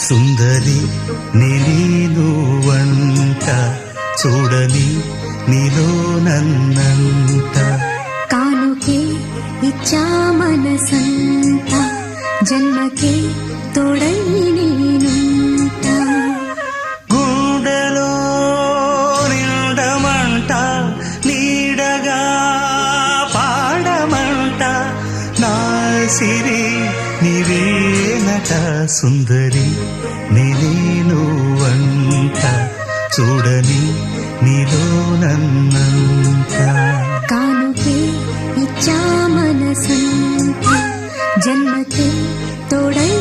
సుందరి నేను వంట చూడని నీలో నన్నంట కానుకే ఇచ్చా మనసంత జన్మకే తోడై నేనుంట గుండెలో నిండమంట నీడగా పాడమంట నా సిరి నీవేనట సుందరి నేను వంట చూడని నీలో నన్నంత కానుకే ఇచ్చా మనసంత జన్మకే తోడై